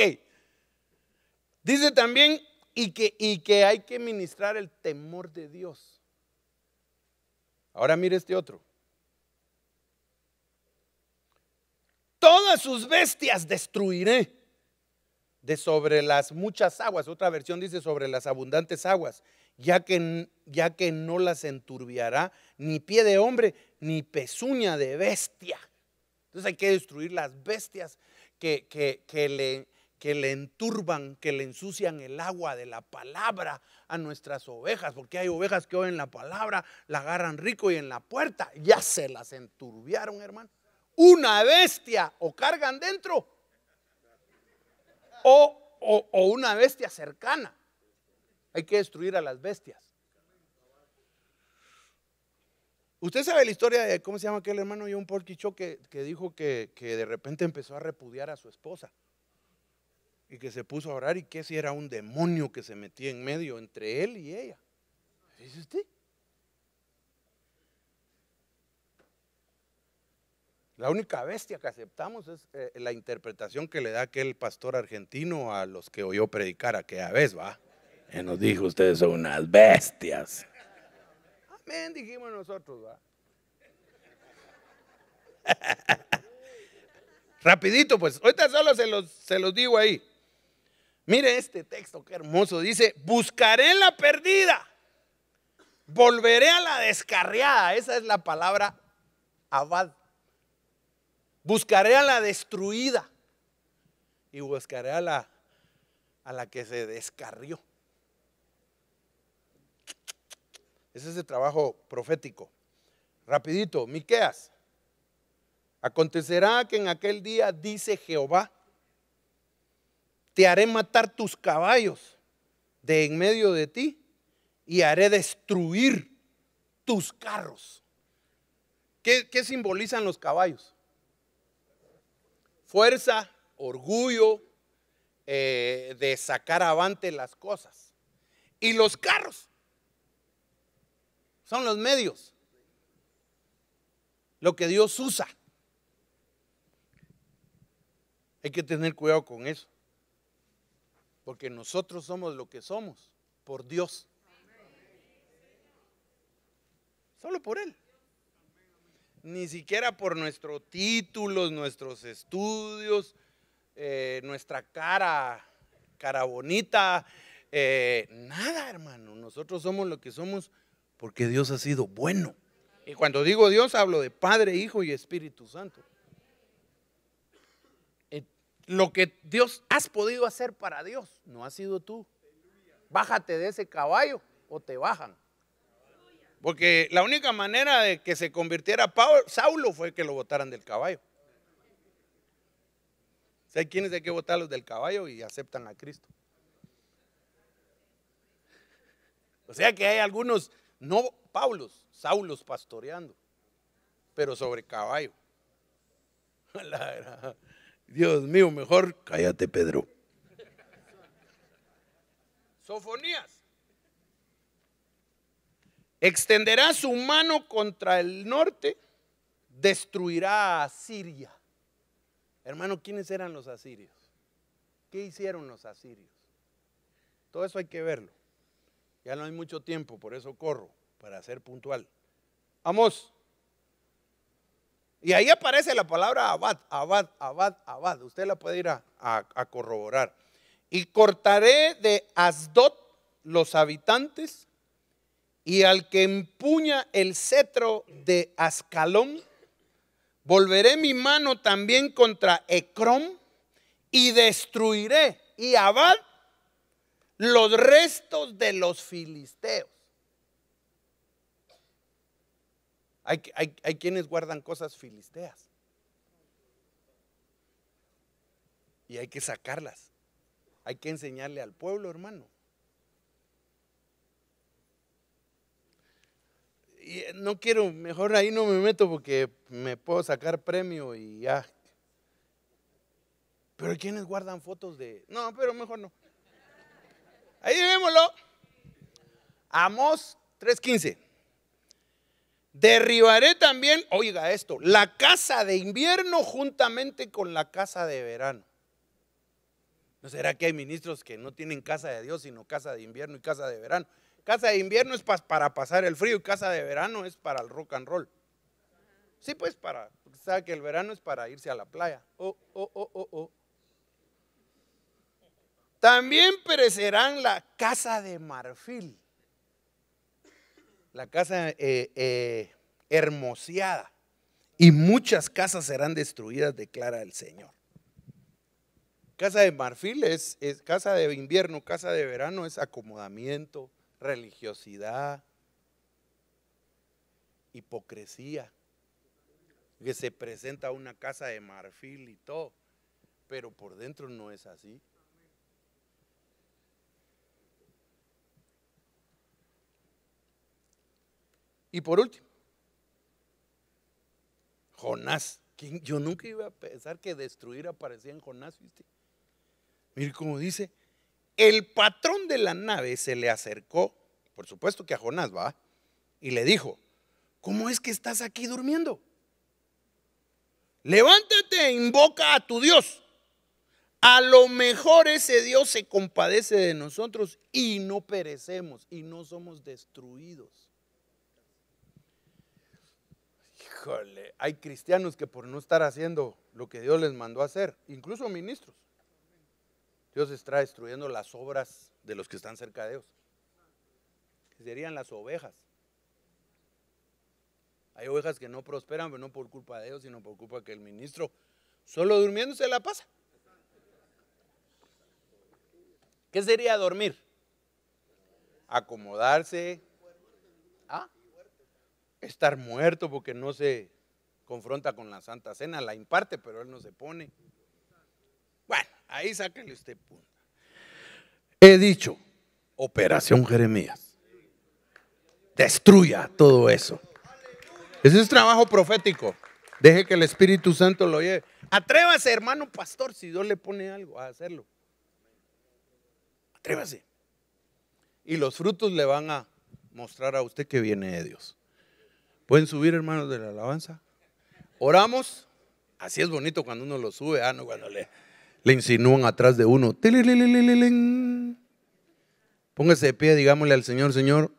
Dice también y que hay que ministrar el temor de Dios. Ahora mire este otro. Todas sus bestias destruiré de sobre las muchas aguas. Otra versión dice sobre las abundantes aguas, ya que no las enturbiará ni pie de hombre ni pezuña de bestia. Entonces hay que destruir las bestias que le enturban, que le ensucian el agua de la palabra a nuestras ovejas, porque hay ovejas que oyen la palabra, la agarran rico y en la puerta ya se las enturbiaron, hermano. Una bestia o cargan dentro o una bestia cercana. Hay que destruir a las bestias. Usted sabe la historia de cómo se llama aquel hermano John Porquichó que dijo que de repente empezó a repudiar a su esposa y que se puso a orar y que si era un demonio que se metía en medio entre él y ella. ¿Dice usted? La única bestia que aceptamos es la interpretación que le da aquel pastor argentino a los que oyó predicar aquella vez, ¿va? Él nos dijo, ustedes son unas bestias. Amén, dijimos nosotros, ¿va? Rapidito, pues, ahorita solo se los digo ahí. Mire este texto, qué hermoso. Dice, buscaré la perdida, volveré a la descarriada. Esa es la palabra abad. Buscaré a la destruida y buscaré a la que se descarrió. Ese es el trabajo profético. Rapidito, Miqueas. Acontecerá que en aquel día, dice Jehová, te haré matar tus caballos de en medio de ti y haré destruir tus carros. ¿Qué simbolizan los caballos? Fuerza, orgullo, de sacar avante las cosas. Y los carros son los medios, lo que Dios usa. Hay que tener cuidado con eso, porque nosotros somos lo que somos por Dios, solo por Él. Ni siquiera por nuestros títulos, nuestros estudios, nuestra cara bonita, nada, hermano. Nosotros somos lo que somos porque Dios ha sido bueno. Y cuando digo Dios, hablo de Padre, Hijo y Espíritu Santo. Lo que Dios has podido hacer para Dios, no has sido tú. Bájate de ese caballo o te bajan. Porque la única manera de que se convirtiera Saulo fue que lo botaran del caballo. Si hay quienes hay que botarlos del caballo y aceptan a Cristo. O sea que hay algunos, no Paulos, Saulos pastoreando, pero sobre caballo. Dios mío, mejor cállate, Pedro. Sofonías. Extenderá su mano contra el norte, destruirá a Siria. Hermano, ¿quiénes eran los asirios? ¿Qué hicieron los asirios? Todo eso hay que verlo. Ya no hay mucho tiempo, por eso corro, para ser puntual. Amós. Y ahí aparece la palabra Abad. Usted la puede ir a corroborar. Y cortaré de Asdod los habitantes, y al que empuña el cetro de Ascalón, volveré mi mano también contra Ecrón, y destruiré, y Abad, los restos de los filisteos. Hay quienes guardan cosas filisteas y hay que sacarlas. Hay que enseñarle al pueblo, hermano. Y no quiero, mejor ahí no me meto porque me puedo sacar premio y ya. Pero hay quienes guardan fotos de... No, pero mejor no. Ahí vémoslo. Amós 3:15. Derribaré también, oiga esto, la casa de invierno juntamente con la casa de verano. ¿No será que hay ministros que no tienen casa de Dios, sino casa de invierno y casa de verano? Casa de invierno es para pasar el frío y casa de verano es para el rock and roll. Sí, pues porque sabe que el verano es para irse a la playa. También perecerán la casa de marfil, la casa hermoseada, y muchas casas serán destruidas, declara el Señor. Casa de marfil es casa de invierno, casa de verano es acomodamiento, religiosidad, hipocresía, que se presenta una casa de marfil y todo, pero por dentro no es así. Y por último, Jonás. Yo nunca iba a pensar que destruir aparecía en Jonás, ¿viste? Mire cómo dice, el patrón de la nave se le acercó, por supuesto que a Jonás, va, y le dijo, ¿cómo es que estás aquí durmiendo? Levántate e invoca a tu Dios. A lo mejor ese Dios se compadece de nosotros y no perecemos y no somos destruidos. Híjole, hay cristianos que por no estar haciendo lo que Dios les mandó a hacer, incluso ministros, Dios está destruyendo las obras de los que están cerca de Dios, que serían las ovejas. Hay ovejas que no prosperan, pero no por culpa de Dios, sino por culpa que el ministro solo durmiendo se la pasa. ¿Qué sería dormir? Acomodarse. ¿Ah? estar muerto porque no se confronta con la Santa Cena, la imparte, pero él no se pone. Bueno, ahí sáquenle usted punta. He dicho, Operación Jeremías. Destruya todo eso. Ese es trabajo profético. Deje que el Espíritu Santo lo lleve. Atrévase, hermano pastor, si Dios le pone algo a hacerlo. Atrévase. Y los frutos le van a mostrar a usted que viene de Dios. ¿Pueden subir, hermanos de la alabanza? Oramos. Así es bonito cuando uno lo sube, no cuando le insinúan atrás de uno. Póngase de pie, digámosle al Señor, Señor,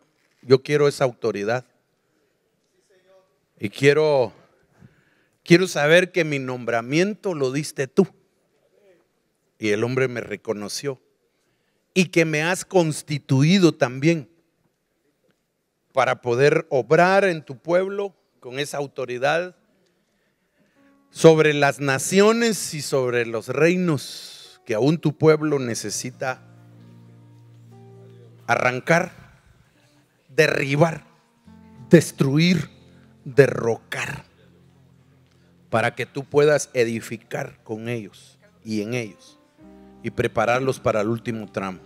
yo quiero esa autoridad. Y quiero saber que mi nombramiento lo diste tú. Y el hombre me reconoció. Y que me has constituido también para poder obrar en tu pueblo con esa autoridad sobre las naciones y sobre los reinos que aún tu pueblo necesita arrancar, derribar, destruir, derrocar, para que tú puedas edificar con ellos y en ellos y prepararlos para el último tramo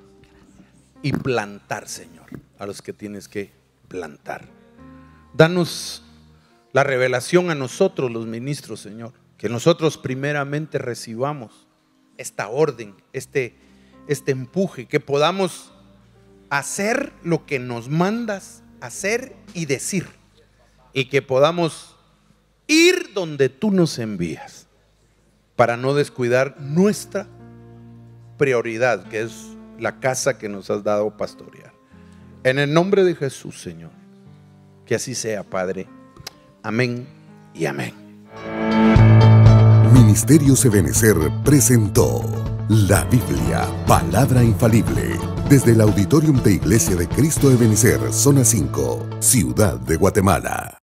y plantar, Señor, a los que tienes que plantar. Danos la revelación a nosotros los ministros, Señor, que nosotros primeramente recibamos esta orden, este empuje, que podamos hacer lo que nos mandas hacer y decir, y que podamos ir donde tú nos envías, para no descuidar nuestra prioridad, que es la casa que nos has dado pastorear. En el nombre de Jesús, Señor, que así sea, Padre. Amén y amén. Ministerios Ebenecer presentó la Biblia, palabra infalible, desde el Auditorium de Iglesia de Cristo Ebenecer, zona 5, Ciudad de Guatemala.